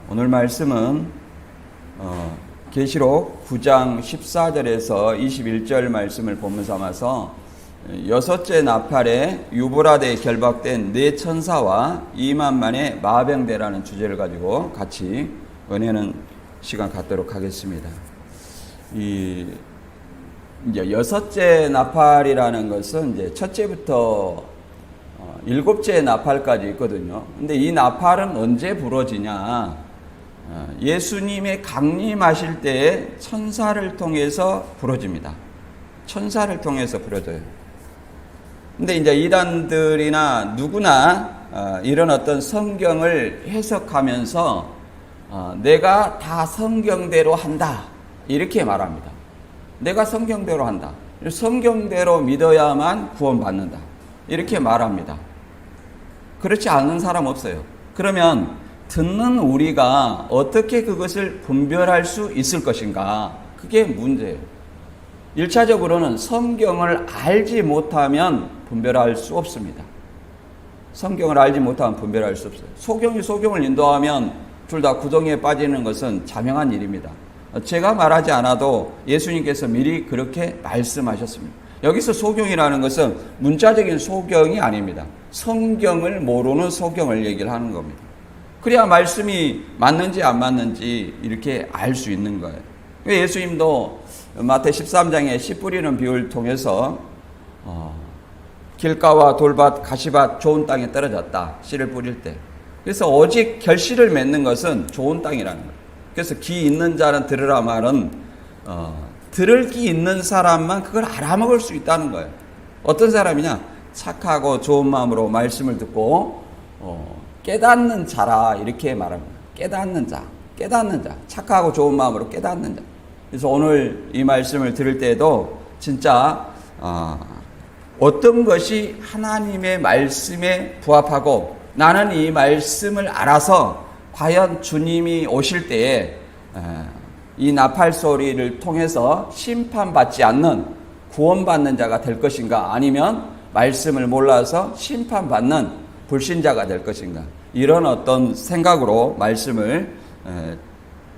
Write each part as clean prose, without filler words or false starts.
오늘 말씀은 계시록 9장 14절에서 21절 말씀을 본문 삼아서 여섯째 나팔에 유브라데에 결박된 네 천사와 2만만의 마병대라는 주제를 가지고 같이 은혜는 시간 갖도록 하겠습니다. 이제 여섯째 나팔이라는 것은 이제 첫째부터 일곱째 나팔까지 있거든요. 근데 이 나팔은 언제 부러지냐? 예수님의 강림하실 때에 천사를 통해서 부러집니다. 천사를 통해서 부러져요. 근데 이제 이단들이나 누구나 이런 어떤 성경을 해석하면서 내가 다 성경대로 한다 이렇게 말합니다. 내가 성경대로 한다. 성경대로 믿어야만 구원받는다. 이렇게 말합니다. 그렇지 않은 사람 없어요. 그러면 듣는 우리가 어떻게 그것을 분별할 수 있을 것인가? 그게 문제예요. 1차적으로는 성경을 알지 못하면 분별할 수 없습니다. 성경을 알지 못하면 분별할 수 없어요. 소경이 소경을 인도하면 둘 다 구덩이에 빠지는 것은 자명한 일입니다. 제가 말하지 않아도 예수님께서 미리 그렇게 말씀하셨습니다. 여기서 소경이라는 것은 문자적인 소경이 아닙니다. 성경을 모르는 소경을 얘기를 하는 겁니다. 그래야 말씀이 맞는지 안 맞는지 이렇게 알 수 있는 거예요. 예수님도 마태 13장에 씨 뿌리는 비유를 통해서 길가와 돌밭, 가시밭 좋은 땅에 떨어졌다. 씨를 뿌릴 때. 그래서 오직 결실을 맺는 것은 좋은 땅이라는 거예요. 그래서 귀 있는 자는 들으라 말은 들을 귀 있는 사람만 그걸 알아먹을 수 있다는 거예요. 어떤 사람이냐? 착하고 좋은 마음으로 말씀을 듣고 깨닫는 자라 이렇게 말합니다. 깨닫는 자, 착하고 좋은 마음으로 깨닫는 자. 그래서 오늘 이 말씀을 들을 때에도 진짜 어떤 것이 하나님의 말씀에 부합하고 나는 이 말씀을 알아서 과연 주님이 오실 때에 이 나팔 소리를 통해서 심판받지 않는 구원받는 자가 될 것인가, 아니면 말씀을 몰라서 심판받는 불신자가 될 것인가, 이런 어떤 생각으로 말씀을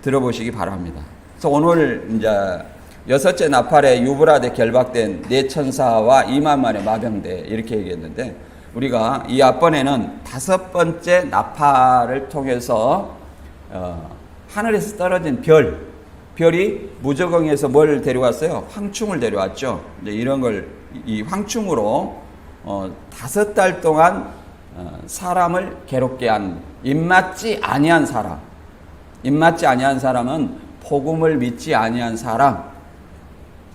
들어보시기 바랍니다. 그래서 오늘 이제 여섯째 나팔에 유브라데 결박된 네 천사와 2만만의 마병대 이렇게 얘기했는데, 우리가 이 앞번에는 다섯 번째 나팔을 통해서 하늘에서 떨어진 별이 무저공에서 뭘 데려왔어요? 황충을 데려왔죠. 이제 이런 걸 이 황충으로 5달 동안 사람을 괴롭게 한 입맞지 아니한 사람은 복음을 믿지 아니한 사람을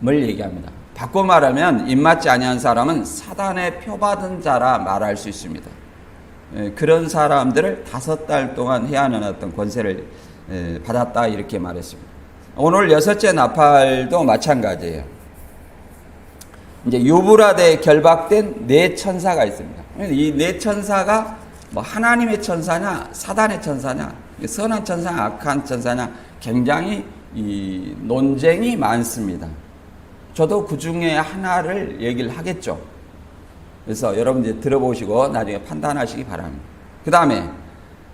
얘기합니다. 바꿔 말하면 입맞지 아니한 사람은 사단의 표받은 자라 말할 수 있습니다. 그런 사람들을 5달 동안 해야 하는 어떤 권세를 받았다 이렇게 말했습니다. 오늘 여섯째 나팔도 마찬가지예요. 이제 유브라데에 결박된 네 천사가 있습니다. 이 네 천사가 뭐 하나님의 천사냐 사단의 천사냐, 선한 천사냐 악한 천사냐, 굉장히 이 논쟁이 많습니다. 저도 그 중에 하나를 얘기를 하겠죠. 그래서 여러분들 들어보시고 나중에 판단하시기 바랍니다. 그 다음에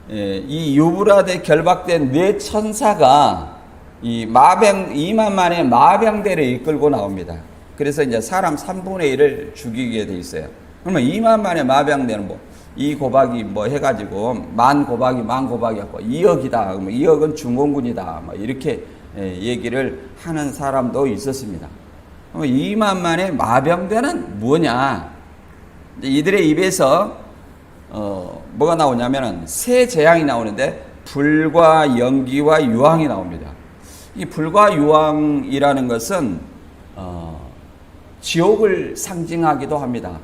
이 유브라데 결박된 네 천사가 이 2만만의 마병대를 이끌고 나옵니다. 그래서 이제 사람 3분의 1을 죽이게 돼 있어요. 그러면 2만만의 마병대는 뭐 이 곱하기 뭐 해가지고 만 곱하기 하고 2억이다. 2억은 중공군이다. 뭐 이렇게 얘기를 하는 사람도 있었습니다. 2만만의 마병대는 뭐냐? 이들의 입에서 뭐가 나오냐면은 세 재앙이 나오는데 불과 연기와 유황이 나옵니다. 이 불과 유황이라는 것은 지옥을 상징하기도 합니다.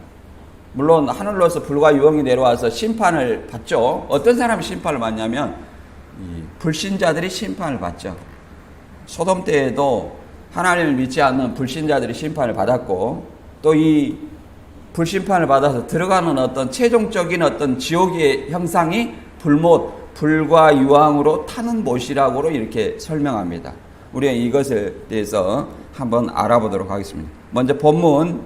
물론 하늘로서 불과 유황이 내려와서 심판을 받죠. 어떤 사람이 심판을 받냐면 이 불신자들이 심판을 받죠. 소돔 때에도 하나님을 믿지 않는 불신자들이 심판을 받았고, 또 이 불심판을 받아서 들어가는 어떤 최종적인 어떤 지옥의 형상이 불과 유황으로 타는 못이라고 이렇게 설명합니다. 우리가 이것에 대해서 한번 알아보도록 하겠습니다. 먼저 본문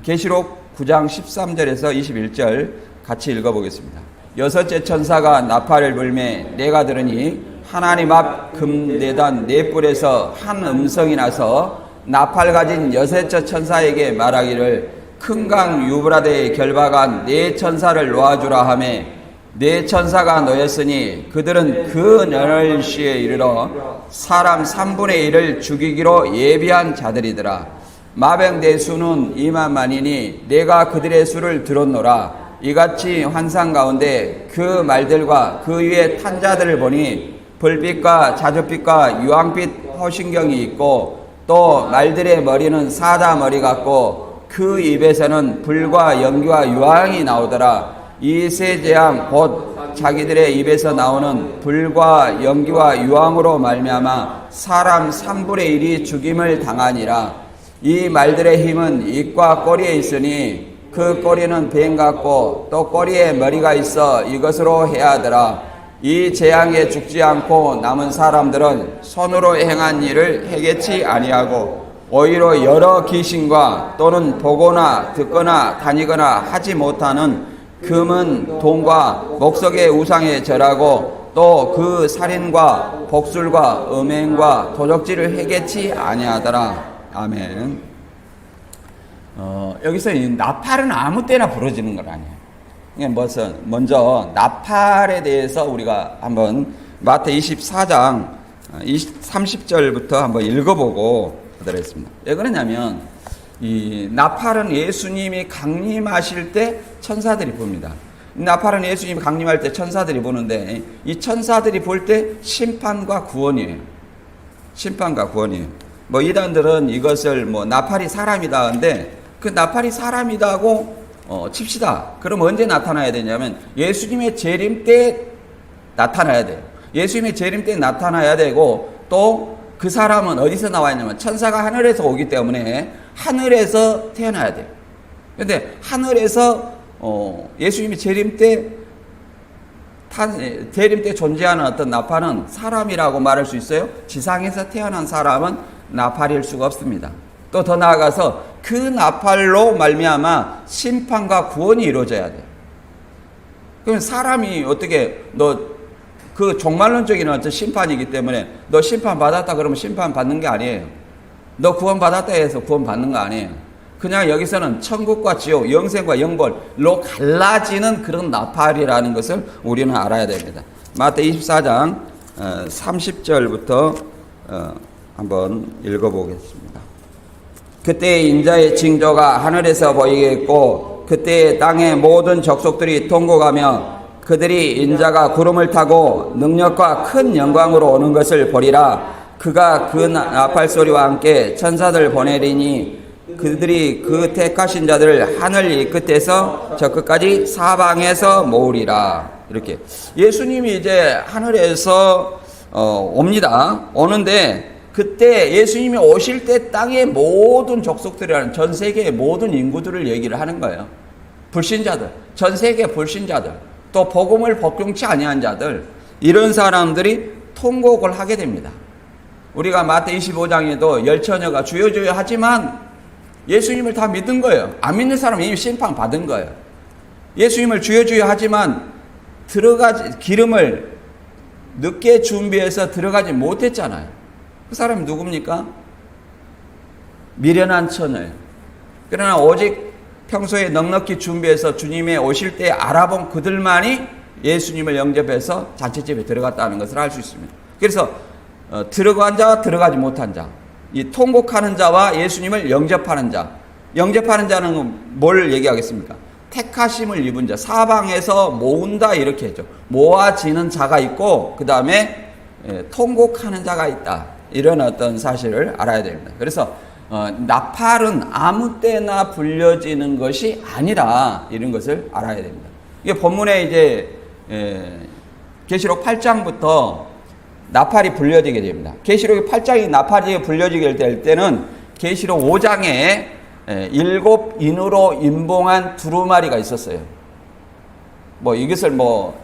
계시록 9장 13절에서 21절 같이 읽어보겠습니다. 여섯째 천사가 나팔을 불매 내가 들으니 하나님 앞 금내단 네 뿔에서 한 음성이 나서 나팔 가진 여섯째 천사에게 말하기를 큰 강 유브라데에 결박한 네 천사를 놓아주라 하매 네 천사가 놓였으니 그들은 그 멸시에 이르러 사람 3분의 1을 죽이기로 예비한 자들이더라. 마병대 수는 2만만이니 내가 그들의 수를 들었노라. 이같이 환상 가운데 그 말들과 그 위에 탄 자들을 보니 불빛과 자줏빛과 유황빛 허신경이 있고 또 말들의 머리는 사자 머리 같고 그 입에서는 불과 연기와 유황이 나오더라. 이 세 재앙 곧 자기들의 입에서 나오는 불과 연기와 유황으로 말미암아 사람 3분의 1이 죽임을 당하니라. 이 말들의 힘은 입과 꼬리에 있으니 그 꼬리는 뱀 같고 또 꼬리에 머리가 있어 이것으로 해하더라. 이 재앙에 죽지 않고 남은 사람들은 손으로 행한 일을 해결치 아니하고 오히려 여러 귀신과 또는 보거나 듣거나 다니거나 하지 못하는 금은 돈과 목석의 우상에 절하고 또 그 살인과 복술과 음행과 도적질을 해결치 아니하더라. 아멘. 여기서 이 나팔은 아무 때나 부러지는 건 아니에요. 먼저 나팔에 대해서 우리가 한번 마태 24장 30절부터 한번 읽어보고 하도록 하겠습니다. 왜 그러냐면 이 나팔은 예수님이 강림하실 때 천사들이 봅니다. 나팔은 예수님이 강림할 때 천사들이 보는데 이 천사들이 볼 때 심판과 구원이에요. 심판과 구원이에요. 뭐 이단들은 이것을 뭐 나팔이 사람이다 하는데 그 나팔이 사람이다 하고 칩시다. 그럼 언제 나타나야 되냐면 예수님의 재림 때 나타나야 돼요. 예수님의 재림 때 나타나야 되고 또 그 사람은 어디서 나와 있냐면 천사가 하늘에서 오기 때문에 하늘에서 태어나야 돼요. 그런데 하늘에서 예수님이 재림 때 존재하는 어떤 나팔은 사람이라고 말할 수 있어요. 지상에서 태어난 사람은 나팔일 수가 없습니다. 또 더 나아가서 그 나팔로 말미암아 심판과 구원이 이루어져야 돼요. 그럼 사람이 어떻게 그 종말론적인 어떤 심판이기 때문에 너 심판 받았다 그러면 심판 받는 게 아니에요. 너 구원 받았다 해서 구원 받는 거 아니에요. 그냥 여기서는 천국과 지옥, 영생과 영벌로 갈라지는 그런 나팔이라는 것을 우리는 알아야 됩니다. 마태 24장 30절부터 한번 읽어보겠습니다. 그때 인자의 징조가 하늘에서 보이겠고 그때 땅의 모든 족속들이 통곡하며 그들이 인자가 구름을 타고 능력과 큰 영광으로 오는 것을 보리라. 그가 그 나팔 소리와 함께 천사들 보내리니 그들이 그 택하신 자들을 하늘 이 끝에서 저 끝까지 사방에서 모으리라. 이렇게 예수님이 이제 하늘에서 옵니다. 오는데 그때 예수님이 오실 때 땅의 모든 족속들이라는 전 세계의 모든 인구들을 얘기를 하는 거예요. 불신자들, 전 세계 불신자들, 또 복음을 복종치 아니한 자들, 이런 사람들이 통곡을 하게 됩니다. 우리가 마태 25장에도 열처녀가 주여 주여 하지만 예수님을 다 믿은 거예요. 안 믿는 사람은 이미 심판 받은 거예요. 예수님을 주여 주여 하지만 기름을 늦게 준비해서 들어가지 못했잖아요. 그 사람이 누굽니까? 미련한 처녀예요. 그러나 오직 평소에 넉넉히 준비해서 주님의 오실 때 알아본 그들만이 예수님을 영접해서 잔치집에 들어갔다는 것을 알 수 있습니다. 그래서 들어간 자와 들어가지 못한 자, 이 통곡하는 자와 예수님을 영접하는 자, 영접하는 자는 뭘 얘기하겠습니까? 택하심을 입은 자, 사방에서 모은다 이렇게 했죠. 모아지는 자가 있고 그 다음에 통곡하는 자가 있다. 이런 어떤 사실을 알아야 됩니다. 그래서 나팔은 아무 때나 불려지는 것이 아니라 이런 것을 알아야 됩니다. 이게 본문에 이제 계시록 8장부터 나팔이 불려지게 됩니다. 계시록 8장이 나팔이 불려지게 될 때는 계시록 5장에 7 인으로 임봉한 두루마리가 있었어요. 뭐 이것을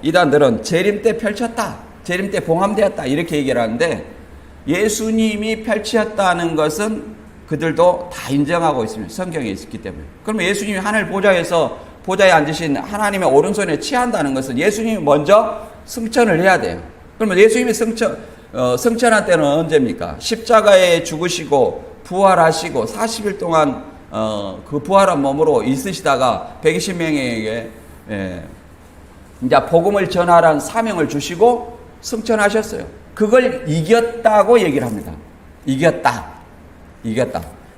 이단들은 재림 때 펼쳤다, 재림 때 봉함되었다 이렇게 얘기를 하는데 예수님이 펼치었다는 것은 그들도 다 인정하고 있습니다. 성경에 있었기 때문에. 그러면 예수님이 하늘 보좌에서 보좌에 앉으신 하나님의 오른손에 취한다는 것은 예수님이 먼저 승천을 해야 돼요. 그러면 예수님이 승천한 때는 언제입니까? 십자가에 죽으시고 부활하시고 40일 동안 그 부활한 몸으로 있으시다가 120명에게 이제 복음을 전하라는 사명을 주시고 승천하셨어요. 그걸 이겼다고 얘기를 합니다. 이겼다.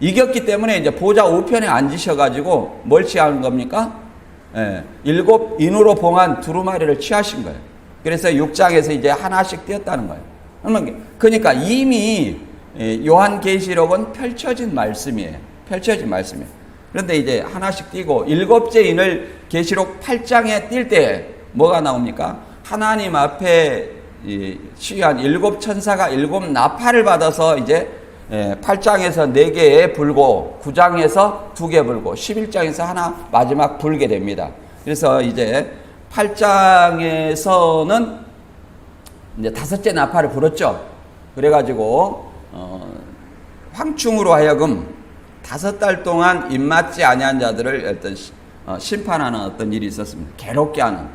이겼기 때문에 이제 보좌 우편에 앉으셔가지고 뭘 취하는 겁니까? 7인으로 봉한 두루마리를 취하신 거예요. 그래서 6장에서 이제 하나씩 띄었다는 거예요. 그러니까 이미 요한계시록은 펼쳐진 말씀이에요. 그런데 이제 하나씩 띄고 7째 인을 계시록 8장에 띌 때 뭐가 나옵니까? 하나님 앞에 취한 7천사가 7나팔을 받아서 이제 8장에서 4개 불고 9장에서 2개 불고 11장에서 하나 마지막 불게 됩니다. 그래서 이제 8장에서는 이제 5째 나팔을 불었죠. 그래가지고 황충으로 하여금 5달 동안 입맞지 아니한 자들을 어떤 심판하는 어떤 일이 있었습니다. 괴롭게 하는,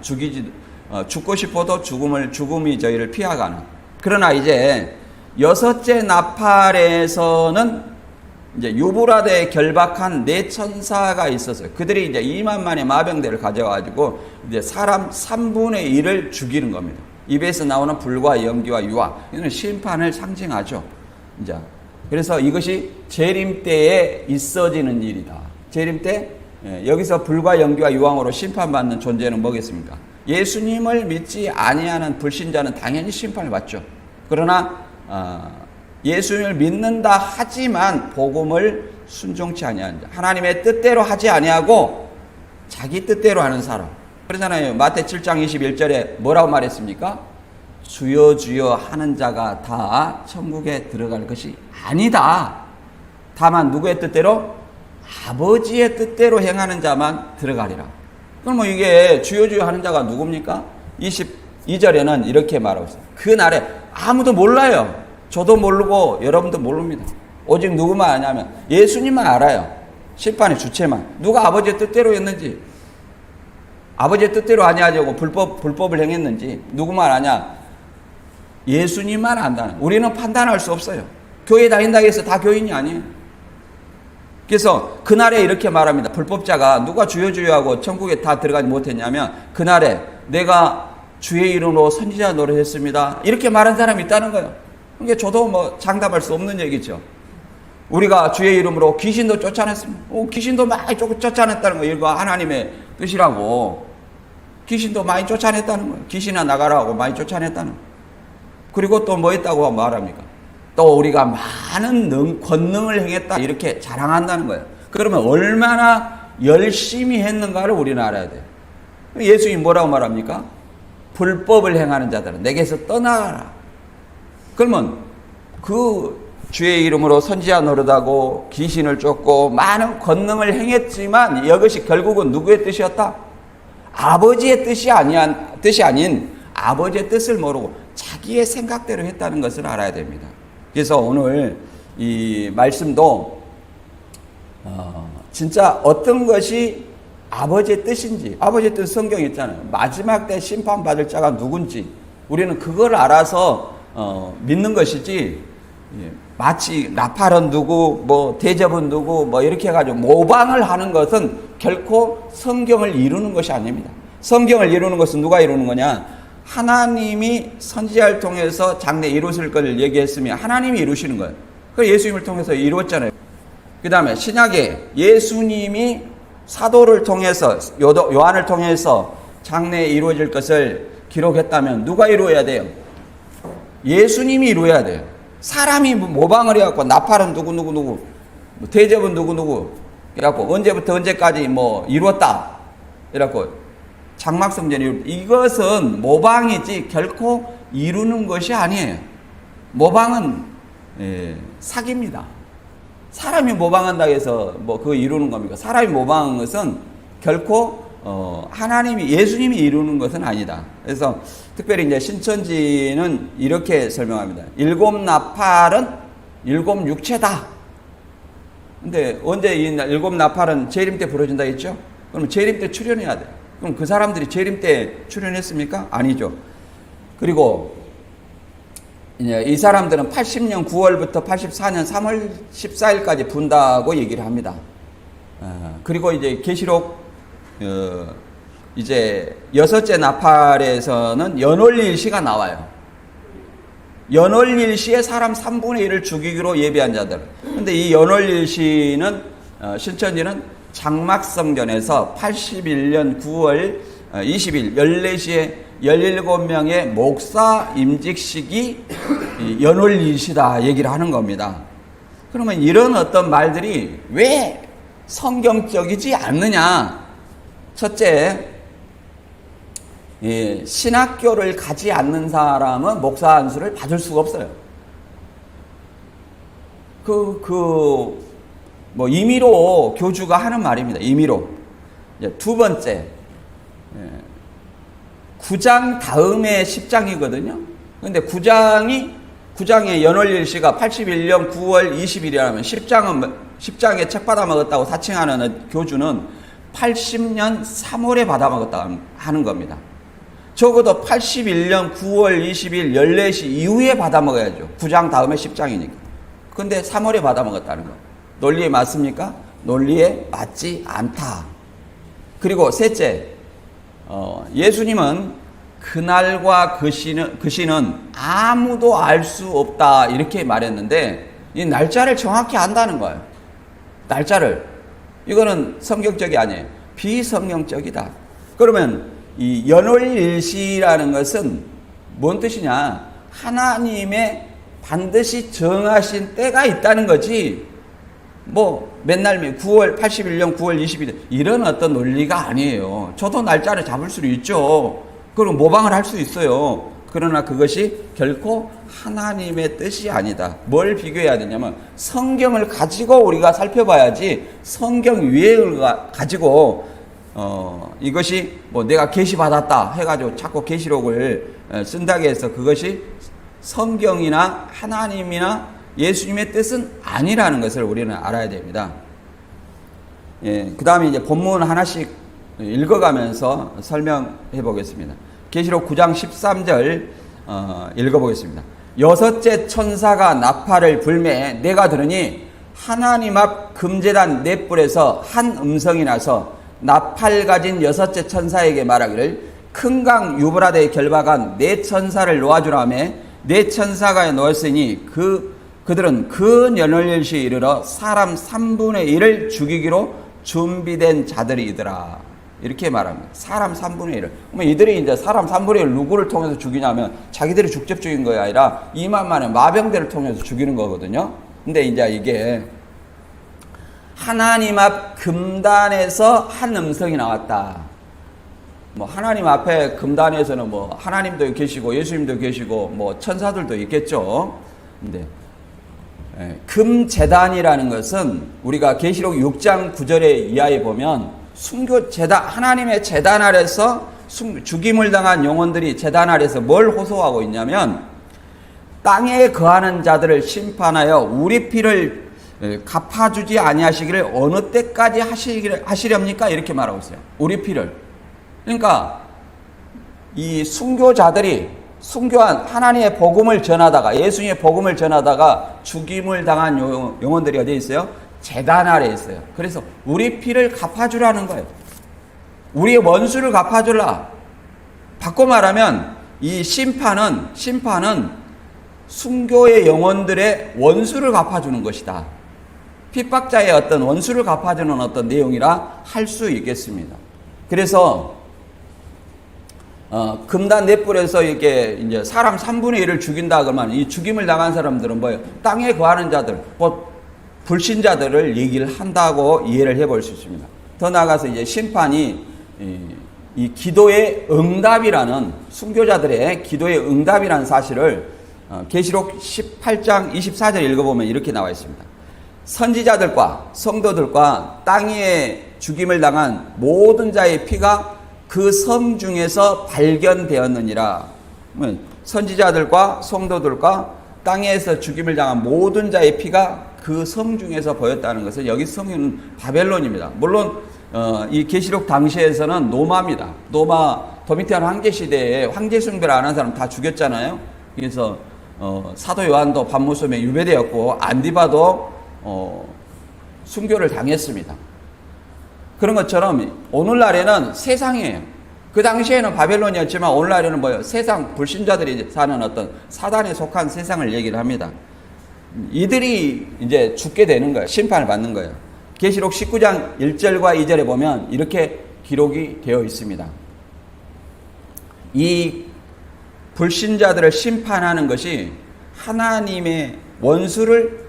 죽고 싶어도 죽음이 저희를 피하가는. 그러나 이제 6째 나팔에서는 이제 유브라데에 결박한 4천사가 있었어요. 그들이 이제 2만만의 마병대를 가져가지고 이제 사람 3분의 1을 죽이는 겁니다. 입에서 나오는 불과 연기와 유화, 이는 심판을 상징하죠. 이제 그래서 이것이 재림 때에 있어지는 일이다. 재림 때 여기서 불과 연기와 유황으로 심판받는 존재는 뭐겠습니까? 예수님을 믿지 아니하는 불신자는 당연히 심판을 받죠. 그러나 예수님을 믿는다 하지만 복음을 순종치 아니하는 자, 하나님의 뜻대로 하지 아니하고 자기 뜻대로 하는 사람. 그러잖아요. 마태 7장 21절에 뭐라고 말했습니까? 주여 주여 하는 자가 다 천국에 들어갈 것이 아니다. 다만 누구의 뜻대로? 아버지의 뜻대로 행하는 자만 들어가리라. 그럼 이게 주여 주여 하는 자가 누굽니까? 22절에는 이렇게 말하고 있어요. 그 날에 아무도 몰라요. 저도 모르고 여러분도 모릅니다. 오직 누구만 아냐면 예수님만 알아요. 심판의 주체만. 누가 아버지의 뜻대로 했는지, 아버지의 뜻대로 아니하려고 불법을 행했는지 누구만 아냐? 예수님만 안다는. 우리는 판단할 수 없어요. 교회 다닌다고 해서 다 교인이 아니에요. 그래서 그날에 이렇게 말합니다. 불법자가 누가 주여 주여 하고 천국에 다 들어가지 못했냐면 그날에 내가 주의 이름으로 선지자 노릇했습니다. 이렇게 말한 사람이 있다는 거예요. 그게 저도 뭐 장담할 수 없는 얘기죠. 우리가 주의 이름으로 귀신도 쫓아냈습니다. 귀신도 많이 쫓아냈다는 거예요. 이거 하나님의 뜻이라고. 귀신도 많이 쫓아냈다는 거예요. 귀신아 나가라고 많이 쫓아냈다는 거예요. 그리고 또 뭐 했다고 말합니까? 또 우리가 많은 권능을 행했다 이렇게 자랑한다는 거예요. 그러면 얼마나 열심히 했는가를 우리는 알아야 돼요. 예수님이 뭐라고 말합니까? 불법을 행하는 자들은 내게서 떠나가라. 그러면 그 주의 이름으로 선지자 노릇하고 귀신을 쫓고 많은 권능을 행했지만 이것이 결국은 누구의 뜻이었다? 아버지의 뜻이 아닌 아버지의 뜻을 모르고 자기의 생각대로 했다는 것을 알아야 됩니다. 그래서 오늘 이 말씀도 진짜 어떤 것이 아버지의 뜻인지, 아버지의 뜻 성경에 있잖아요. 마지막 때 심판받을 자가 누군지 우리는 그걸 알아서 믿는 것이지, 마치 나팔은 누구, 뭐 대접은 누구, 뭐 이렇게 해가지고 모방을 하는 것은 결코 성경을 이루는 것이 아닙니다. 성경을 이루는 것은 누가 이루는 거냐? 하나님이 선지자를 통해서 장래 이루실 것을 얘기했으면 하나님이 이루시는 거예요. 그래서 예수님을 통해서 이루었잖아요. 그 다음에 신약에 예수님이 사도를 통해서, 요한을 통해서 장래에 이루어질 것을 기록했다면 누가 이루어야 돼요? 예수님이 이루어야 돼요. 사람이 모방을 해갖고 나팔은 누구, 대접은 누구, 그래갖고 언제부터 언제까지 뭐 이루었다. 이래갖고 장막성전 이것은 모방이지 결코 이루는 것이 아니에요. 모방은 사기입니다. 사람이 모방한다고 해서 뭐 그거 이루는 겁니까? 사람이 모방한 것은 결코 하나님이, 예수님이 이루는 것은 아니다. 그래서 특별히 이제 신천지는 이렇게 설명합니다. 7 나팔은 7 육체다. 근데 언제 이 7 나팔은 재림 때 부러진다 했죠? 그럼 재림 때 출현해야 돼. 그럼 그 사람들이 재림 때 출현했습니까? 아니죠. 그리고 이제 이 사람들은 80년 9월부터 84년 3월 14일까지 분다고 얘기를 합니다. 그리고 이제 계시록 이제 여섯째 나팔에서는 연월일시가 나와요. 연월일시에 사람 3분의 1을 죽이기로 예비한 자들. 근데 이 연월일시는 실천지는 장막성전에서 81년 9월 20일 14시에 17명의 목사 임직식이 연월일시다 얘기를 하는 겁니다. 그러면 이런 어떤 말들이 왜 성경적이지 않느냐? 첫째, 신학교를 가지 않는 사람은 목사 안수를 받을 수가 없어요. 임의로 교주가 하는 말입니다. 임의로. 두 번째, 9장 다음에 10장이거든요. 근데 9장의 연월일시가 81년 9월 20일이라면 10장에 책 받아먹었다고 사칭하는 교주는 80년 3월에 받아먹었다 하는 겁니다. 적어도 81년 9월 20일 14시 이후에 받아먹어야죠. 9장 다음에 10장이니까. 근데 3월에 받아먹었다는 거. 논리에 맞습니까? 논리에 맞지 않다. 그리고 셋째, 예수님은 그날과 그 시는 아무도 알 수 없다 이렇게 말했는데 이 날짜를 정확히 안다는 거예요. 날짜를. 이거는 성경적이 아니에요. 비성경적이다. 그러면 이 연월일시라는 것은 뭔 뜻이냐? 하나님의 반드시 정하신 때가 있다는 거지. 맨날 81년 9월 20일 이런 어떤 논리가 아니에요. 저도 날짜를 잡을 수 있죠. 그럼 모방을 할 수 있어요. 그러나 그것이 결코 하나님의 뜻이 아니다. 뭘 비교해야 되냐면 성경을 가지고 우리가 살펴봐야지 성경 유행을 가지고 이것이 내가 계시받았다 해가지고 자꾸 계시록을 쓴다고 해서 그것이 성경이나 하나님이나 예수님의 뜻은 아니라는 것을 우리는 알아야 됩니다. 그 다음에 이제 본문 하나씩 읽어가면서 설명해 보겠습니다. 계시록 9장 13절 읽어보겠습니다. 여섯째 천사가 나팔을 불매 내가 들으니 하나님 앞 금제단 넷불에서 한 음성이 나서 나팔 가진 여섯째 천사에게 말하기를 큰 강 유브라데에 결박한 네 천사를 놓아주라며 네 천사가 놓았으니 그들은 그 연월일시에 이르러 사람 3분의 1을 죽이기로 준비된 자들이더라. 이렇게 말합니다. 사람 3분의 1을. 그러면 이들이 이제 사람 3분의 1을 누구를 통해서 죽이냐면 자기들이 직접 죽인 거야 아니라 2만 만의 마병대를 통해서 죽이는 거거든요. 근데 이제 이게 하나님 앞 금단에서 한 음성이 나왔다. 하나님 앞에 금단에서는 하나님도 계시고 예수님도 계시고 천사들도 있겠죠. 근데 금제단이라는 것은 우리가 계시록 6장 9절에 이하에 보면 순교 제단, 하나님의 제단 아래서 죽임을 당한 영혼들이 제단 아래서 뭘 호소하고 있냐면 땅에 거하는 자들을 심판하여 우리 피를 갚아주지 아니하시기를 어느 때까지 하시렵니까? 이렇게 말하고 있어요. 우리 피를. 그러니까 이 순교자들이 순교한 하나님의 복음을 전하다가 예수님의 복음을 전하다가 죽임을 당한 영혼들이 어디에 있어요? 제단 아래에 있어요. 그래서 우리 피를 갚아주라는 거예요. 우리의 원수를 갚아주라. 바꿔 말하면 이 심판은 순교의 영혼들의 원수를 갚아주는 것이다. 핍박자의 어떤 원수를 갚아주는 어떤 내용이라 할 수 있겠습니다. 그래서 금단 넷불에서 이렇게 이제 사람 3분의 1을 죽인다 그러면 이 죽임을 당한 사람들은 뭐예요? 땅에 거하는 자들, 불신자들을 얘기를 한다고 이해를 해볼 수 있습니다. 더 나아가서 이제 심판이 이 기도의 응답이라는 순교자들의 기도의 응답이라는 사실을 계시록 18장 24절 읽어보면 이렇게 나와 있습니다. 선지자들과 성도들과 땅 위에 죽임을 당한 모든 자의 피가 그 섬 중에서 발견되었느니라. 선지자들과 성도들과 땅에서 죽임을 당한 모든 자의 피가 그 섬 중에서 보였다는 것은 여기 성은 바벨론입니다. 물론 이 계시록 당시에서는 노마입니다. 노마 도미티안 황제 시대에 황제 숭배를 안 한 사람 다 죽였잖아요. 그래서 사도 요한도 반모섬에 유배되었고 안디바도 순교를 당했습니다. 그런 것처럼 오늘날에는 세상이에요. 그 당시에는 바벨론이었지만 오늘날에는 뭐예요? 세상 불신자들이 사는 어떤 사단에 속한 세상을 얘기를 합니다. 이들이 이제 죽게 되는 거예요. 심판을 받는 거예요. 계시록 19장 1절과 2절에 보면 이렇게 기록이 되어 있습니다. 이 불신자들을 심판하는 것이 하나님의 원수를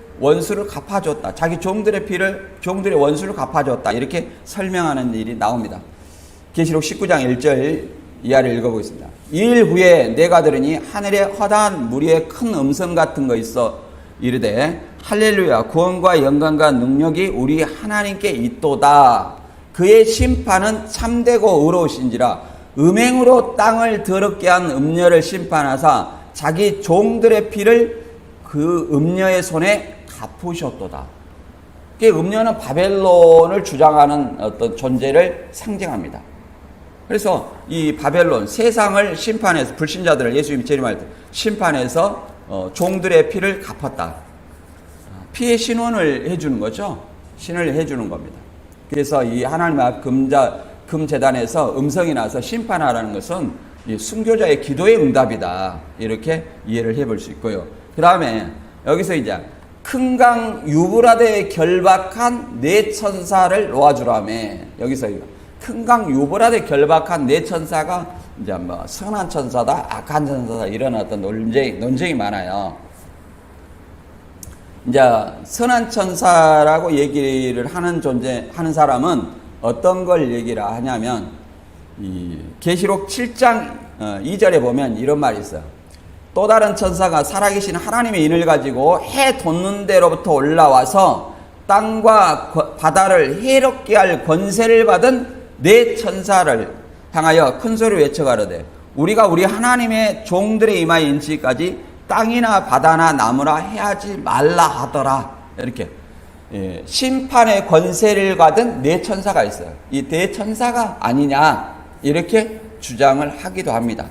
갚아줬다. 자기 종들의 원수를 갚아줬다. 이렇게 설명하는 일이 나옵니다. 계시록 19장 1절 이하를 읽어보겠습니다. 2일 후에 내가 들으니 하늘에 허다한 무리의 큰 음성 같은 거 있어 이르되 할렐루야 구원과 영광과 능력이 우리 하나님께 있도다. 그의 심판은 참되고 의로우신지라 음행으로 땅을 더럽게 한 음녀를 심판하사 자기 종들의 피를 그 음녀의 손에 갚으셨도다. 음녀는 바벨론을 주장하는 어떤 존재를 상징합니다. 그래서 이 바벨론 세상을 심판해서 불신자들을 예수님이 재림할 때 심판해서 종들의 피를 갚았다. 피의 신원을 해주는 거죠. 신을 해주는 겁니다. 그래서 이 하나님 앞 금재단에서 음성이 나서 심판하라는 것은 이 순교자의 기도의 응답이다. 이렇게 이해를 해볼 수 있고요. 그 다음에 여기서 이제 큰 강 유브라데에 결박한 네 천사를 놓아주라며 여기서 큰 강 유브라데에 결박한 네 천사가 이제 뭐 선한 천사다, 악한 천사다 이런 어떤 논쟁이 많아요. 이제 선한 천사라고 얘기를 하는 사람은 어떤 걸 얘기를 하냐면 이 계시록 7장 2절에 보면 이런 말이 있어요. 또 다른 천사가 살아계신 하나님의 인을 가지고 해 돋는 데로부터 올라와서 땅과 바다를 해롭게 할 권세를 받은 네 천사를 향하여 큰 소리로 외쳐 가로되 우리가 우리 하나님의 종들의 이마에 인치기까지 땅이나 바다나 나무나 해하지 말라 하더라. 이렇게 심판의 권세를 받은 네 천사가 있어요. 이 네 천사가 아니냐 이렇게 주장을 하기도 합니다.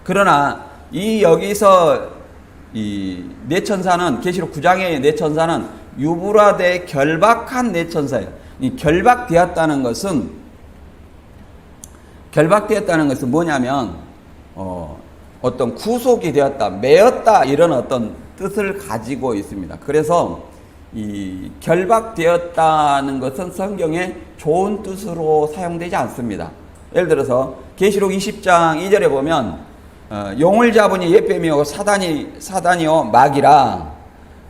그러나 여기서 이 네 천사는 계시록 9장의 네 천사는 유브라데에 결박한 네 천사예요. 이 결박되었다는 것은 뭐냐면 어떤 구속이 되었다, 매었다 이런 어떤 뜻을 가지고 있습니다. 그래서 이 결박되었다는 것은 성경에 좋은 뜻으로 사용되지 않습니다. 예를 들어서 계시록 20장 2절에 보면 용을 잡으니 옛뱀이요 사단이요 마귀라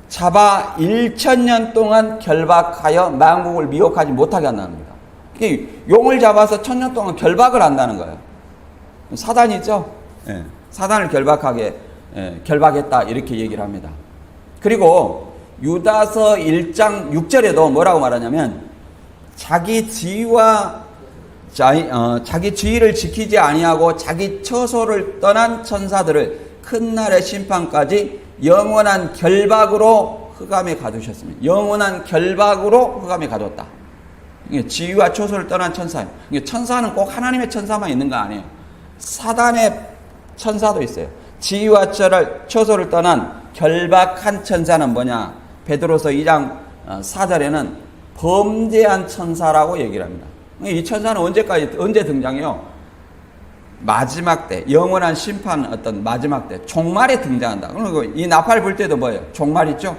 잡아 1000년 동안 결박하여 만국을 미혹하지 못하게 한다는 겁니다. 용을 잡아서 1000년 동안 결박을 한다는 거예요. 사단이죠. 예, 사단을 결박했다 이렇게 얘기를 합니다. 그리고 유다서 1장 6절에도 뭐라고 말하냐면 자기 지위를 지키지 아니하고 자기 처소를 떠난 천사들을 큰 날의 심판까지 영원한 결박으로 흑암에 가두셨습니다. 영원한 결박으로 흑암에 가뒀다. 지위와 처소를 떠난 천사예요. 천사는 꼭 하나님의 천사만 있는 거 아니에요. 사단의 천사도 있어요. 지위와 처소를 떠난 결박한 천사는 뭐냐? 베드로서 2장 4절에는 범죄한 천사라고 얘기를 합니다. 이 천사는 언제 등장해요? 마지막 때, 영원한 심판 어떤 마지막 때, 종말에 등장한다. 그리고 이 나팔 불 때도 뭐예요? 종말 있죠?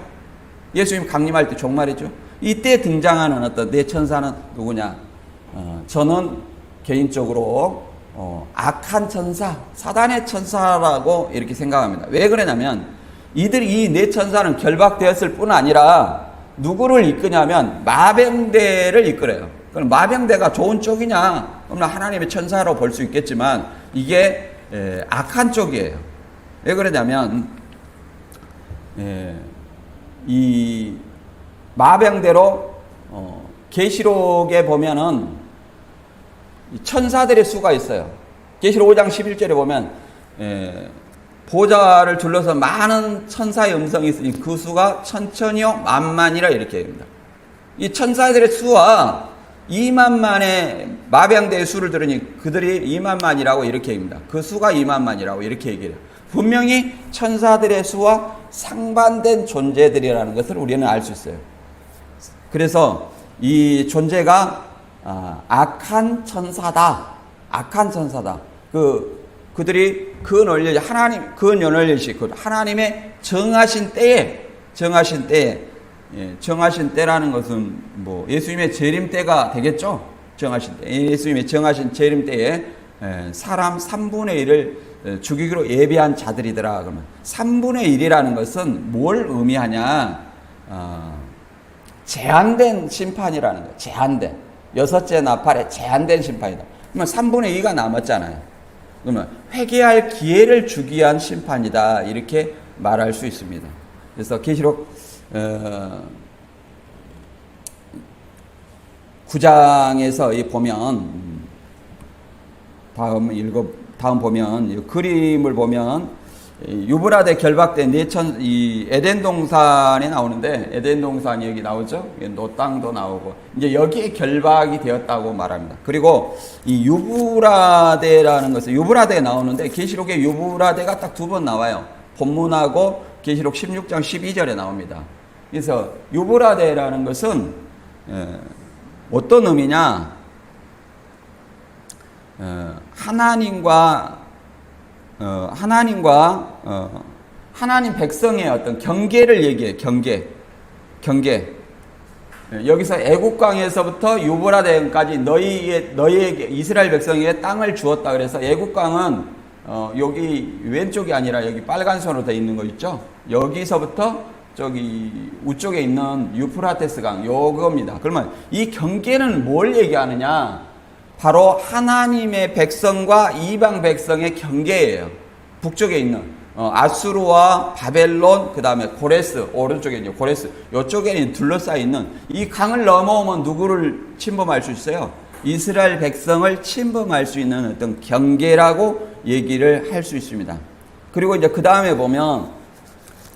예수님 강림할 때 종말 있죠? 이때 등장하는 어떤 네 천사는 누구냐? 저는 개인적으로 악한 천사, 사단의 천사라고 이렇게 생각합니다. 왜 그러냐면 이 네 천사는 결박되었을 뿐 아니라 누구를 이끄냐면 마병대를 이끌어요. 그럼 마병대가 좋은 쪽이냐? 그러면 하나님의 천사로 볼 수 있겠지만 이게 악한 쪽이에요. 왜 그러냐면 이 마병대로 계시록에 보면은 천사들의 수가 있어요. 계시록 5장 11절에 보면 보좌를 둘러서 많은 천사의 음성이 있으니 그 수가 천천히요 만만이라 이렇게 합니다. 이 천사들의 수와 2만만의 마병대의 수를 들으니 그들이 2만만이라고 이렇게 얘기합니다. 그 수가 2만만이라고 이렇게 얘기해요. 분명히 천사들의 수와 상반된 존재들이라는 것을 우리는 알 수 있어요. 그래서 이 존재가 악한 천사다. 악한 천사다. 그들이 하나님의 정하신 때라는 것은 뭐 예수님의 재림 때가 되겠죠. 정하신 때. 예수님의 정하신 재림 때에 사람 3분의 1을 죽이기로 예비한 자들이더라. 그러면 3분의 1이라는 것은 뭘 의미하냐? 제한된 심판이라는 거예요. 제한된. 여섯째 나팔에 제한된 심판이다. 그러면 3분의 2가 남았잖아요. 그러면 회개할 기회를 주기 위한 심판이다. 이렇게 말할 수 있습니다. 그래서 계시록 9장에서 보면 다음 보면 이 그림을 보면 유브라데 결박된 이 에덴 동산에 나오는데 에덴 동산이 여기 나오죠. 노 땅도 나오고 이제 여기에 결박이 되었다고 말합니다. 그리고 이 유브라데라는 것은 유브라데가 나오는데 계시록에 유브라데가 딱 2번 나와요. 본문하고 계시록 16장 12절에 나옵니다. 그래서 유브라데라는 것은 어떤 의미냐? 하나님 백성의 어떤 경계를 얘기해요. 경계. 여기서 애국강에서부터 유브라데강까지 너희에게 이스라엘 백성에게 땅을 주었다. 그래서 애국강은 여기 왼쪽이 아니라 여기 빨간 선으로 되어 있는 거 있죠. 여기서부터 저기 우쪽에 있는 유프라테스강 요겁니다. 그러면 이 경계는 뭘 얘기하느냐? 바로 하나님의 백성과 이방 백성의 경계예요. 북쪽에 있는 아수르와 바벨론, 그 다음에 고레스, 오른쪽에 있는 고레스, 이쪽에는 둘러싸여 있는 이 강을 넘어오면 누구를 침범할 수 있어요? 이스라엘 백성을 침범할 수 있는 어떤 경계라고 얘기를 할 수 있습니다. 그리고 이제 그 다음에 보면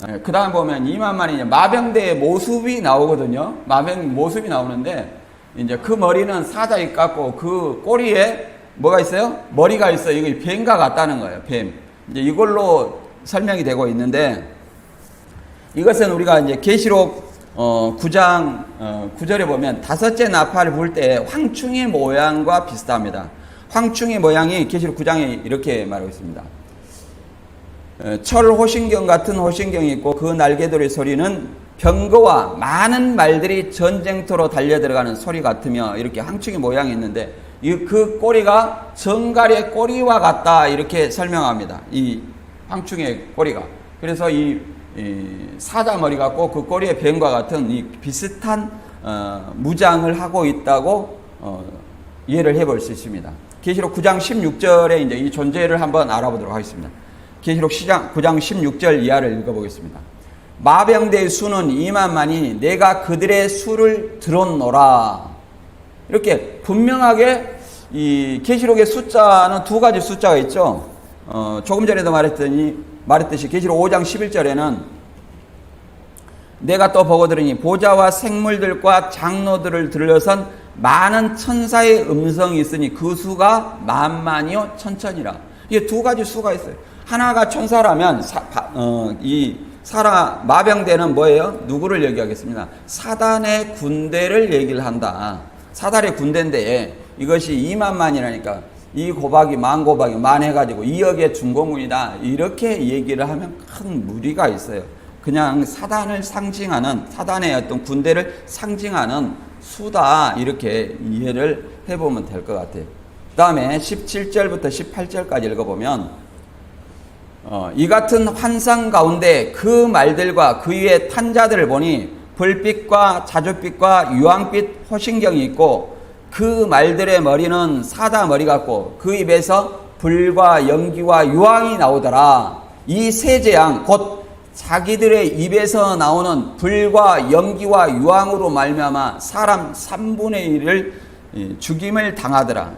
2만만이 마병대의 모습이 나오거든요. 모습이 나오는데 이제 그 머리는 사자에 깎고 그 꼬리에 뭐가 있어요? 머리가 있어요. 이거 뱀과 같다는 거예요. 뱀. 이제 이걸로 설명이 되고 있는데 이것은 우리가 이제 계시록 9장 9절에 보면 다섯째 나팔을 불 때 황충의 모양과 비슷합니다. 황충의 모양이 계시록 9장에 이렇게 말하고 있습니다. 철 호신경 같은 호신경이 있고 그 날개들의 소리는 병거와 많은 말들이 전쟁터로 달려들어가는 소리 같으며 이렇게 황충의 모양이 있는데 그 꼬리가 정갈의 꼬리와 같다 이렇게 설명합니다. 이 황충의 꼬리가. 그래서 이 사자 머리 같고 그 꼬리의 뱀과 같은 이 비슷한 무장을 하고 있다고 이해를 해볼 수 있습니다. 계시록 9장 16절에 이제 이 존재를 한번 알아보도록 하겠습니다. 계시록 9장 16절 이하를 읽어보겠습니다. 마병대의 수는 2만만이 내가 그들의 수를 들었노라. 이렇게 분명하게 이 계시록의 숫자는 두 가지 숫자가 있죠. 조금 전에도 말했듯이 계시록 5장 11절에는 내가 또 보고 들으니 보좌와 생물들과 장로들을 들러선 많은 천사의 음성이 있으니 그 수가 만만이요 천천이라. 이게 두 가지 수가 있어요. 하나가 천사라면 마병대는 뭐예요? 누구를 얘기하겠습니다. 사단의 군대를 얘기를 한다. 사단의 군대인데 이것이 2만만이라니까 이 고박이 만 해가지고 2억의 중공군이다. 이렇게 얘기를 하면 큰 무리가 있어요. 그냥 사단을 상징하는 사단의 어떤 군대를 상징하는 수다 이렇게 이해를 해보면 될 것 같아요. 그 다음에 17절부터 18절까지 읽어보면 이 같은 환상 가운데 그 말들과 그 위에 탄 자들을 보니 불빛과 자줏빛과 유황빛 호신경이 있고 그 말들의 머리는 사자 머리 같고 그 입에서 불과 연기와 유황이 나오더라. 이 세 재앙 곧 자기들의 입에서 나오는 불과 연기와 유황으로 말미암아 사람 3분의 1을 죽임을 당하더라.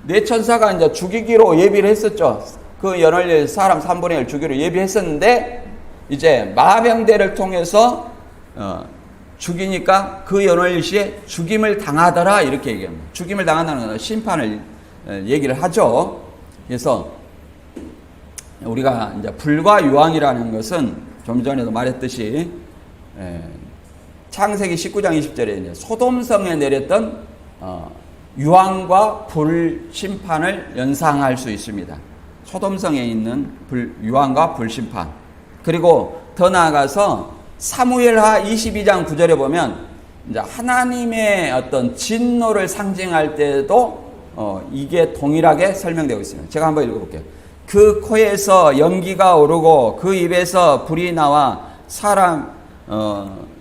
네 천사가 이제 죽이기로 예비를 했었죠. 그 연월일 사람 3분의 1 죽이로 예비했었는데 이제 마병대를 통해서 죽이니까 그 연월일시에 죽임을 당하더라 이렇게 얘기합니다. 죽임을 당한다는 건 심판을 얘기를 하죠. 그래서 우리가 이제 불과 유황이라는 것은 좀 전에도 말했듯이 창세기 19장 20절에 이제 소돔성에 내렸던 유황과 불 심판을 연상할 수 있습니다. 소돔성에 있는 유황과 불 심판. 그리고 더 나아가서 사무엘하 22장 9절에 보면 이제 하나님의 어떤 진노를 상징할 때도 이게 동일하게 설명되고 있습니다. 제가 한번 읽어볼게요. 그 코에서 연기가 오르고 그 입에서 불이 나와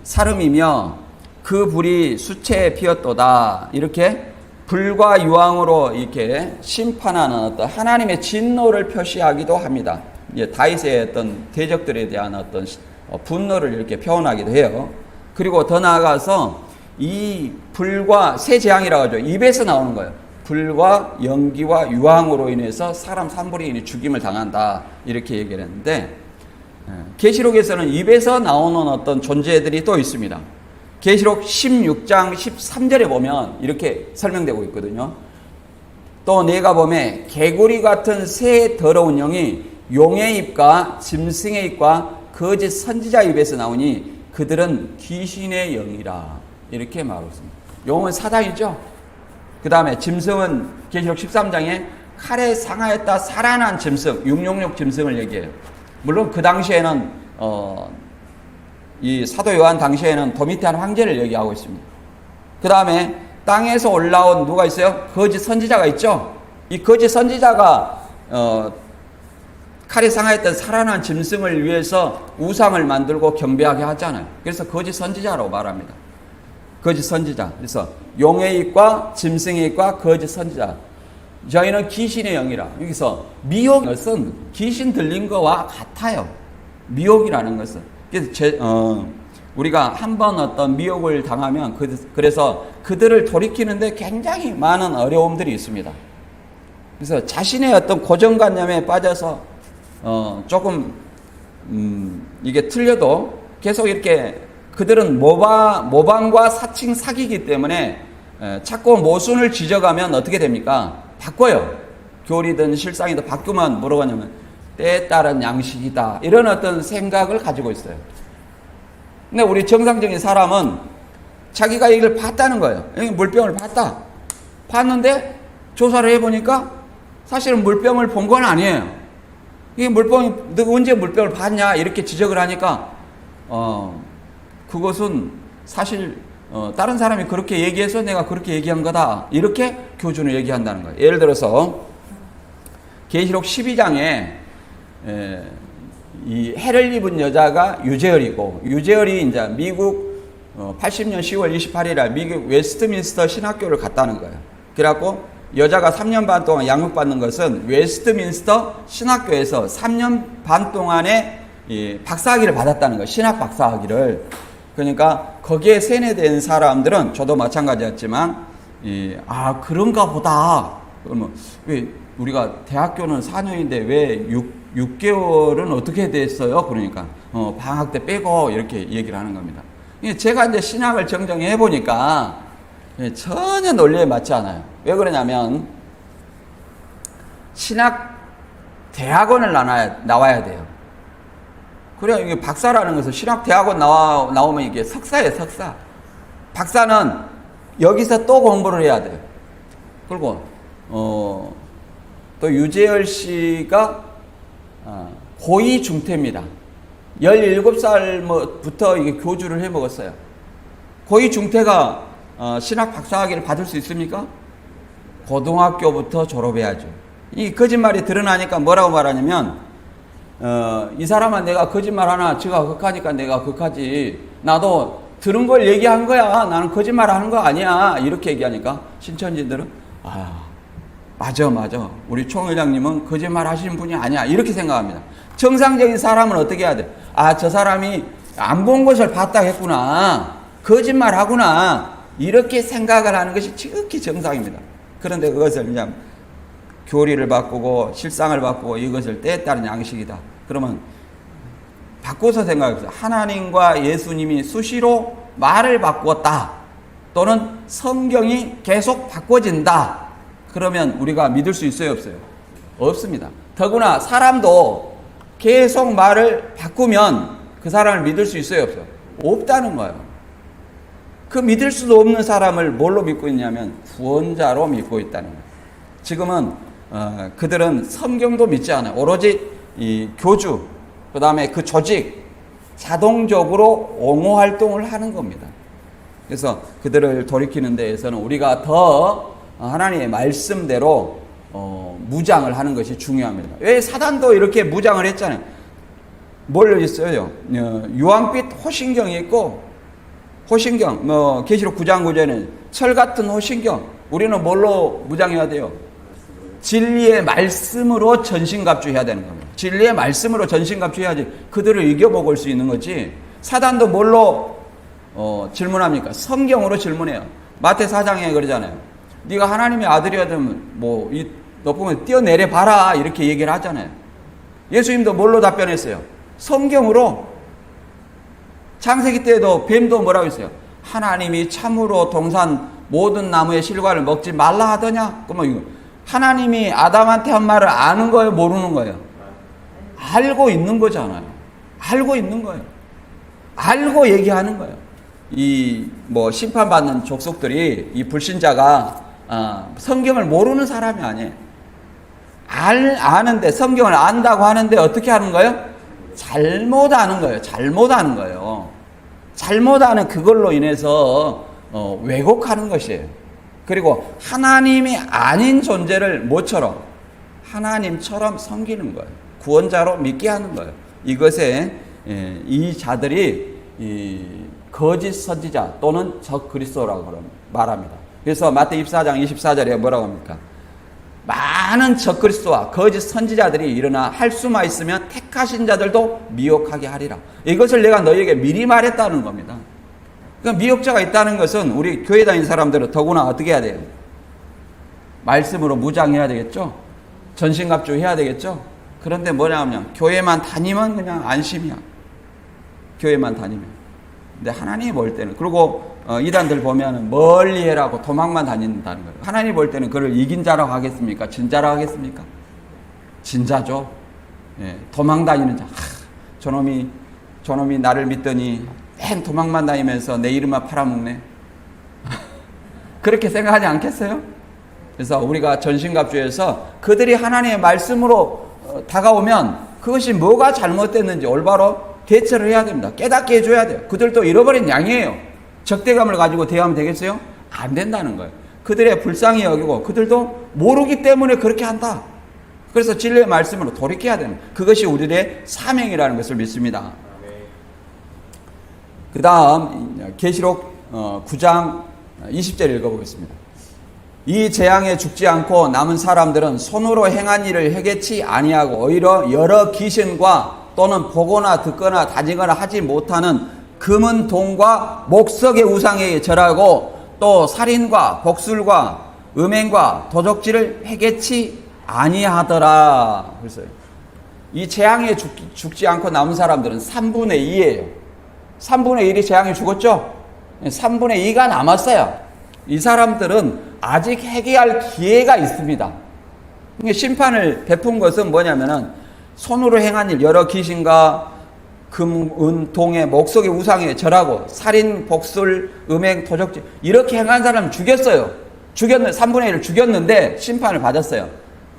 사름이며 그 불이 수체에 피었도다. 이렇게 불과 유황으로 이렇게 심판하는 어떤 하나님의 진노를 표시하기도 합니다. 이제 다윗의 어떤 대적들에 대한 어떤 분노를 이렇게 표현하기도 해요. 그리고 더 나아가서 이 불과 새 재앙이라고 하죠. 입에서 나오는 거예요. 불과 연기와 유황으로 인해서 사람 3분의 1이 죽임을 당한다. 이렇게 얘기를 했는데 계시록에서는 입에서 나오는 어떤 존재들이 또 있습니다. 계시록 16장 13절에 보면 이렇게 설명되고 있거든요. 또 내가 보매 개구리 같은 새 더러운 영이 용의 입과 짐승의 입과 거짓 선지자 입에서 나오니 그들은 귀신의 영이라. 이렇게 말하고 있습니다. 용은 사단이죠. 그 다음에 짐승은 계시록 13장에 칼에 상하였다 살아난 짐승, 666 짐승을 얘기해요. 물론 그 당시에는 이 사도 요한 당시에는 도미티안 황제를 얘기하고 있습니다. 그 다음에 땅에서 올라온 누가 있어요? 거짓 선지자가 있죠. 이 거짓 선지자가 칼에 상하였던 살아난 짐승을 위해서 우상을 만들고 경배하게 하잖아요. 그래서 거짓 선지자라고 말합니다. 거짓 선지자. 그래서 용의 입과 짐승의 입과 거짓 선지자. 저희는 귀신의 영이라. 여기서 미혹 것은 귀신 들린 거와 같아요. 미혹이라는 것은. 그래서 우리가 한번 어떤 미혹을 당하면 그래서 그들을 돌이키는데 굉장히 많은 어려움들이 있습니다. 그래서 자신의 어떤 고정관념에 빠져서 조금 이게 틀려도 계속 이렇게 그들은 모방과 사칭 사기이기 때문에 자꾸 모순을 지적하면 어떻게 됩니까? 바꿔요. 교리든 실상이든 바꾸면 뭐라고 하냐면 때에 따른 양식이다. 이런 어떤 생각을 가지고 있어요. 근데 우리 정상적인 사람은 자기가 이걸 봤다는 거예요. 물병을 봤는데 조사를 해보니까 사실은 물병을 본 건 아니에요. 이게 물병이, 너 언제 물병을 봤냐? 이렇게 지적을 하니까 그것은 사실 다른 사람이 그렇게 얘기해서 내가 그렇게 얘기한 거다. 이렇게 교준을 얘기한다는 거예요. 예를 들어서 계시록 12장에 이 해를 입은 여자가 유재열이고, 유재열이 이제 미국 80년 10월 28일에 미국 웨스트민스터 신학교를 갔다는 거예요. 그래갖고 여자가 3년 반 동안 양육받는 것은 웨스트민스터 신학교에서 3년 반 동안의 이 박사학위를 받았다는 거예요. 신학 박사학위를. 그러니까 거기에 세뇌된 사람들은 저도 마찬가지였지만 그런가 보다. 그러면 왜 우리가 대학교는 4년인데 왜 6개월은 어떻게 됐어요? 그러니까 방학 때 빼고 이렇게 얘기를 하는 겁니다. 제가 이제 신학을 정정해 보니까 전혀 논리에 맞지 않아요. 왜 그러냐면 신학 대학원을 나와야 돼요. 그래야 이게 박사라는 것은 신학 대학원 나오면 이게 석사예요, 석사. 박사는 여기서 또 공부를 해야 돼요. 그리고 또 유재열 씨가 고위 중퇴입니다. 17살부터 이게 교주를 해 먹었어요. 고위 중퇴가 신학 박사학위를 받을 수 있습니까? 고등학교부터 졸업해야죠. 이 거짓말이 드러나니까 뭐라고 말하냐면 이 사람은 내가 거짓말 하나 지가 극하니까 내가 극하지. 나도 들은 걸 얘기한 거야. 나는 거짓말 하는 거 아니야. 이렇게 얘기하니까 신천지들은 맞아. 우리 총회장님은 거짓말 하시는 분이 아니야. 이렇게 생각합니다. 정상적인 사람은 어떻게 해야 돼? 저 사람이 안 본 것을 봤다 했구나. 거짓말 하구나. 이렇게 생각을 하는 것이 지극히 정상입니다. 그런데 그것을 그냥 교리를 바꾸고 실상을 바꾸고 이것을 때에 따른 양식이다. 그러면 바꿔서 생각해보세요. 하나님과 예수님이 수시로 말을 바꾸었다. 또는 성경이 계속 바꿔진다. 그러면 우리가 믿을 수 있어요, 없어요? 없습니다. 더구나 사람도 계속 말을 바꾸면 그 사람을 믿을 수 있어요, 없어요? 없다는 거예요. 그 믿을 수도 없는 사람을 뭘로 믿고 있냐면 구원자로 믿고 있다는 거예요. 지금은 그들은 성경도 믿지 않아요. 오로지 이 교주, 그 다음에 그 조직, 자동적으로 옹호 활동을 하는 겁니다. 그래서 그들을 돌이키는 데에서는 우리가 더 하나님의 말씀대로 무장을 하는 것이 중요합니다. 왜 사단도 이렇게 무장을 했잖아요. 뭘 있어요? 유황빛 호신경이 있고, 호신경, 계시록 9장 9절에는 철 같은 호신경. 우리는 뭘로 무장해야 돼요? 진리의 말씀으로 전신갑주해야 되는 겁니다. 진리의 말씀으로 전신갑주해야지 그들을 이겨먹을 수 있는 거지. 사단도 뭘로 질문합니까? 성경으로 질문해요. 마태 4장에 그러잖아요. 네가 하나님의 아들이라면 뭐 이 높으면 뛰어내려 봐라 이렇게 얘기를 하잖아요. 예수님도 뭘로 답변했어요? 성경으로. 창세기 때에도 뱀도 뭐라고 했어요? 하나님이 참으로 동산 모든 나무의 실과를 먹지 말라 하더냐? 그러면 이거 하나님이 아담한테 한 말을 아는 거예요, 모르는 거예요? 알고 있는 거잖아요. 알고 있는 거예요. 알고 얘기하는 거예요. 심판받는 족속들이 이 불신자가 성경을 모르는 사람이 아니에요. 아는데, 성경을 안다고 하는데 어떻게 하는 거예요? 잘못 아는 거예요. 잘못 아는 거예요. 잘못 아는 그걸로 인해서 왜곡하는 것이에요. 그리고 하나님이 아닌 존재를 뭐처럼? 하나님처럼 섬기는 거예요. 구원자로 믿게 하는 거예요. 이것에 이 자들이 거짓 선지자 또는 적 그리스도라고 말합니다. 그래서 마태 24장 24절에 뭐라고 합니까? 많은 적 그리스도와 거짓 선지자들이 일어나 할 수만 있으면 택하신 자들도 미혹하게 하리라. 이것을 내가 너희에게 미리 말했다는 겁니다. 그러니까 미혹자가 있다는 것은 우리 교회 다니는 사람들은 더구나 어떻게 해야 돼요? 말씀으로 무장해야 되겠죠? 전신갑주 해야 되겠죠? 그런데 뭐냐 하면 교회만 다니면 그냥 안심이야. 교회만 다니면. 근데 하나님이 볼 때는, 그리고 이단들 보면 멀리 해라고 도망만 다닌다는 거예요. 하나님이 볼 때는 그를 이긴 자라고 하겠습니까? 진자라고 하겠습니까? 진자죠. 예, 도망 다니는 자. 저놈이 나를 믿더니 맨 도망만 다니면서 내 이름만 팔아먹네. 그렇게 생각하지 않겠어요? 그래서 우리가 전신갑주에서 그들이 하나님의 말씀으로 다가오면 그것이 뭐가 잘못됐는지 올바로 대처를 해야 됩니다. 깨닫게 해줘야 돼요. 그들도 잃어버린 양이에요. 적대감을 가지고 대하면 되겠어요? 안 된다는 거예요. 그들의 불쌍히 여기고 그들도 모르기 때문에 그렇게 한다. 그래서 진리의 말씀으로 돌이켜야 되는, 그것이 우리의 사명이라는 것을 믿습니다. 그 다음 계시록 9장 20절 읽어보겠습니다. 이 재앙에 죽지 않고 남은 사람들은 손으로 행한 일을 해결치 아니하고 오히려 여러 귀신과 또는 보거나 듣거나 다지거나 하지 못하는 금은 동과 목석의 우상에 절하고 또 살인과 복술과 음행과 도적질을 해결치 아니하더라. 그래서 이 재앙에 죽지 않고 남은 사람들은 3분의 2예요. 3분의 1이 재앙에 죽었죠? 3분의 2가 남았어요. 이 사람들은 아직 회개할 기회가 있습니다. 심판을 베푼 것은 뭐냐면은 손으로 행한 일, 여러 귀신과 금, 은, 동의, 목석의 우상에 절하고 살인, 복술, 음행, 도적질 이렇게 행한 사람을 죽였어요. 3분의 1을 죽였는데 심판을 받았어요.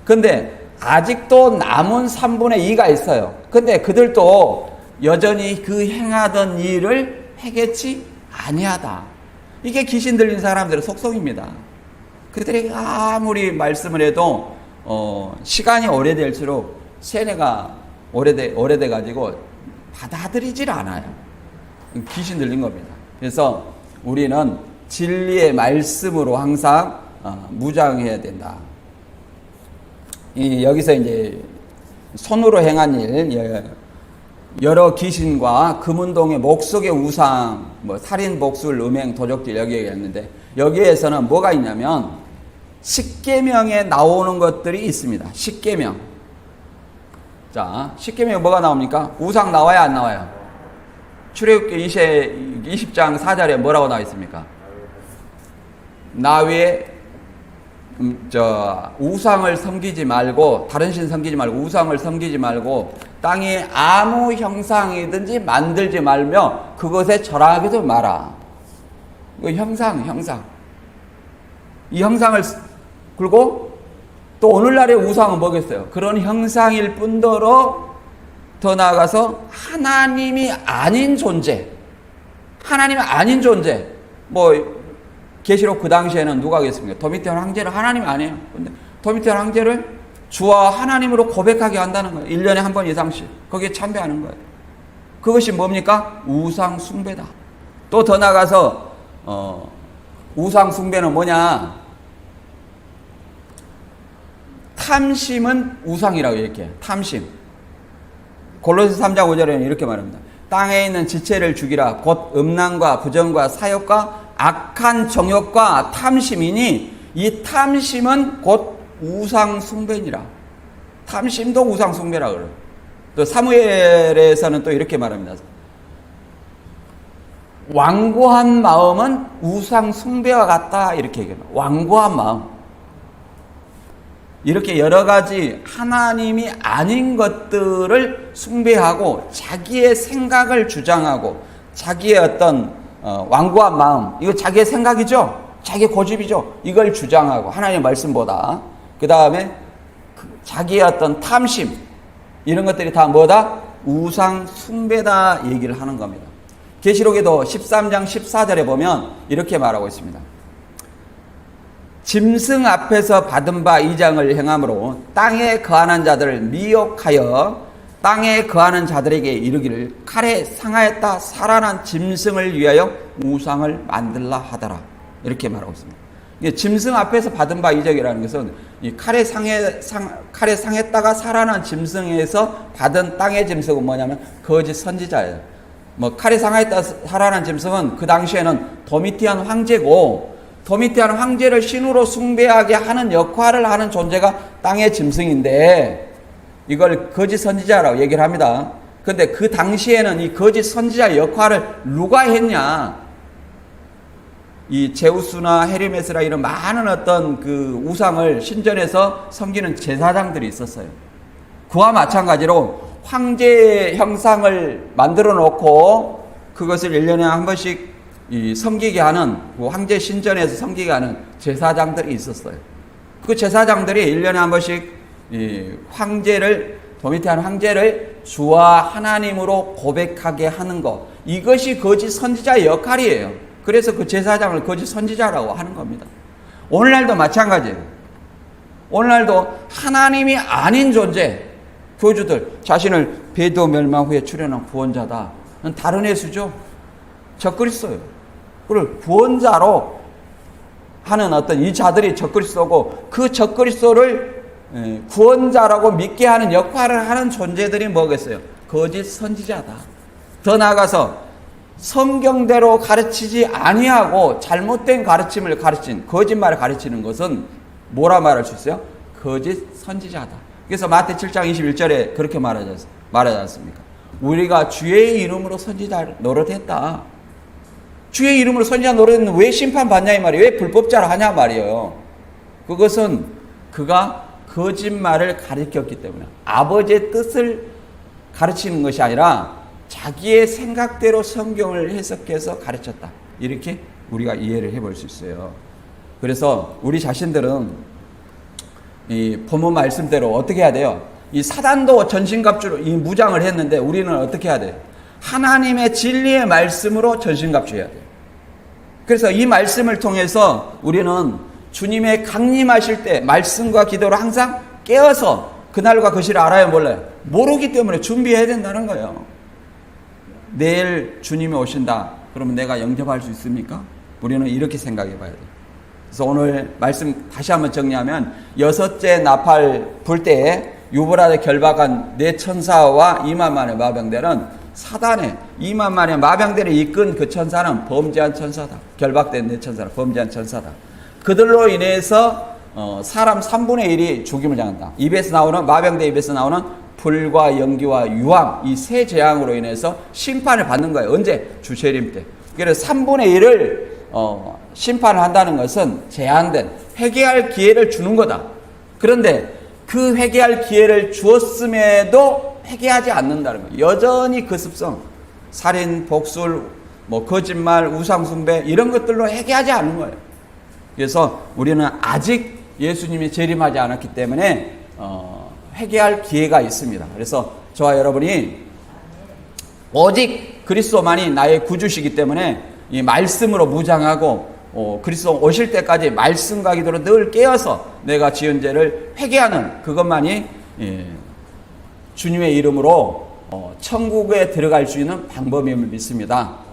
근데 아직도 남은 3분의 2가 있어요. 근데 그들도 여전히 그 행하던 일을 해결치 아니하다. 이게 귀신 들린 사람들의 속성입니다. 그들이 아무리 말씀을 해도 시간이 오래될수록 세뇌가 오래돼가지고 받아들이질 않아요. 귀신 들린 겁니다. 그래서 우리는 진리의 말씀으로 항상 무장해야 된다. 여기서 이제 손으로 행한 일, 여러 귀신과 금운동의 목석의 우상, 살인, 복술, 음행, 도적질 여기 얘기했는데 여기에서는 뭐가 있냐면 십계명에 나오는 것들이 있습니다. 십계명. 자, 십계명에 뭐가 나옵니까? 우상 나와야 안 나와요? 출애굽기 20장 4절에 뭐라고 나와 있습니까? 나 외에 우상을 섬기지 말고, 다른 신 섬기지 말고, 우상을 섬기지 말고, 땅에 아무 형상이든지 만들지 말며 그것에 절하기도 마라. 그 형상. 이 형상을, 그리고 또 오늘날의 우상은 뭐겠어요? 그런 형상일 뿐더러 더 나아가서 하나님이 아닌 존재. 뭐 계시록 그 당시에는 누가 하겠습니까? 도미티안 황제를 하나님이 아니에요. 근데 도미티안 황제를 주와 하나님으로 고백하게 한다는 거예요. 1년에 한 번 이상씩. 거기에 참배하는 거예요. 그것이 뭡니까? 우상 숭배다. 또 더 나아가서 우상 숭배는 뭐냐? 탐심은 우상이라고 얘기해요. 탐심. 골로새 3장 5절에는 이렇게 말합니다. 땅에 있는 지체를 죽이라. 곧 음란과 부정과 사욕과 악한 정욕과 탐심이니 이 탐심은 곧 우상 숭배니라. 탐심도 우상 숭배라 그래요. 또 사무엘에서는 또 이렇게 말합니다. 완고한 마음은 우상 숭배와 같다 이렇게 얘기합니다. 완고한 마음. 이렇게 여러 가지 하나님이 아닌 것들을 숭배하고 자기의 생각을 주장하고 자기의 어떤 완고한 마음, 이거 자기의 생각이죠? 자기의 고집이죠? 이걸 주장하고 하나님의 말씀보다 그 다음에 자기의 어떤 탐심 이런 것들이 다 뭐다? 우상 숭배다 얘기를 하는 겁니다. 계시록에도 13장 14절에 보면 이렇게 말하고 있습니다. 짐승 앞에서 받은 바 이 장을 행함으로 땅에 거하는 자들을 미혹하여 땅에 거하는 자들에게 이르기를 칼에 상하였다 살아난 짐승을 위하여 우상을 만들라 하더라. 이렇게 말하고 있습니다. 짐승 앞에서 받은 바 이적이라는 것은 이 칼에 상했다가 살아난 짐승에서 받은 땅의 짐승은 뭐냐면 거짓 선지자예요. 뭐 칼에 상하였다 살아난 짐승은 그 당시에는 도미티안 황제고, 도미티안 황제를 신으로 숭배하게 하는 역할을 하는 존재가 땅의 짐승인데 이걸 거짓 선지자라고 얘기를 합니다. 근데 그 당시에는 이 거짓 선지자 역할을 누가 했냐? 이 제우스나 헤르메스라 이런 많은 어떤 그 우상을 신전에서 섬기는 제사장들이 있었어요. 그와 마찬가지로 황제 형상을 만들어 놓고 그것을 1년에 한 번씩 섬기게 하는, 그 황제 신전에서 섬기게 하는 제사장들이 있었어요. 그 제사장들이 1년에 한 번씩 이 황제를, 도미티안 황제를 주와 하나님으로 고백하게 하는 것, 이것이 거짓 선지자의 역할이에요. 그래서 그 제사장을 거짓 선지자라고 하는 겁니다. 오늘날도 마찬가지예요. 오늘날도 하나님이 아닌 존재, 교주들, 자신을 배도 멸망 후에 출현한 구원자다. 다른 예수죠. 적그리스도예요. 그걸 구원자로 하는 어떤 이 자들이 적그리스도고, 그 적그리스도를 구원자라고 믿게 하는 역할을 하는 존재들이 뭐겠어요? 거짓 선지자다. 더 나아가서 성경대로 가르치지 아니하고 잘못된 가르침을 가르친, 거짓말을 가르치는 것은 뭐라 말할 수 있어요? 거짓 선지자다. 그래서 마태 7장 21절에 그렇게 말하지 않습니까? 우리가 주의 이름으로 선지자 노릇했다. 주의 이름으로 선지자 노릇했는데 왜 심판받냐 이 말이에요. 왜 불법자를 하냐 말이에요. 그것은 그가 거짓말을 가르쳤기 때문에, 아버지의 뜻을 가르치는 것이 아니라 자기의 생각대로 성경을 해석해서 가르쳤다. 이렇게 우리가 이해를 해볼 수 있어요. 그래서 우리 자신들은 이 본문 말씀대로 어떻게 해야 돼요? 이 사단도 전신갑주로 이 무장을 했는데 우리는 어떻게 해야 돼요? 하나님의 진리의 말씀으로 전신갑주해야 돼요. 그래서 이 말씀을 통해서 우리는 주님의 강림하실 때 말씀과 기도로 항상 깨어서 그날과 그 시를 알아요, 몰라요? 모르기 때문에 준비해야 된다는 거예요. 내일 주님이 오신다. 그러면 내가 영접할 수 있습니까? 우리는 이렇게 생각해 봐야 돼요. 그래서 오늘 말씀 다시 한번 정리하면, 여섯째 나팔 불 때에 유브라데 결박한 네 천사와 2만만의 마병대는 사단의 2만만의 마병대를 이끈 그 천사는 범죄한 천사다. 결박된 네 천사는 범죄한 천사다. 그들로 인해서 사람 3분의 1이 죽임을 당한다. 입에서 나오는, 마병대 입에서 나오는 불과 연기와 유황 이 세 재앙으로 인해서 심판을 받는 거예요. 언제? 주재림 때. 그래서 3분의 1을 심판을 한다는 것은 제한된 회개할 기회를 주는 거다. 그런데 그 회개할 기회를 주었음에도 회개하지 않는다는 거예요. 여전히 그 습성, 살인, 복술, 거짓말, 우상숭배 이런 것들로 회개하지 않는 거예요. 그래서 우리는 아직 예수님이 재림하지 않았기 때문에 회개할 기회가 있습니다. 그래서 저와 여러분이 오직 그리스도만이 나의 구주시기 때문에 이 말씀으로 무장하고 그리스도 오실 때까지 말씀과 기도로 늘 깨어서 내가 지은 죄를 회개하는 그것만이 주님의 이름으로 천국에 들어갈 수 있는 방법임을 믿습니다.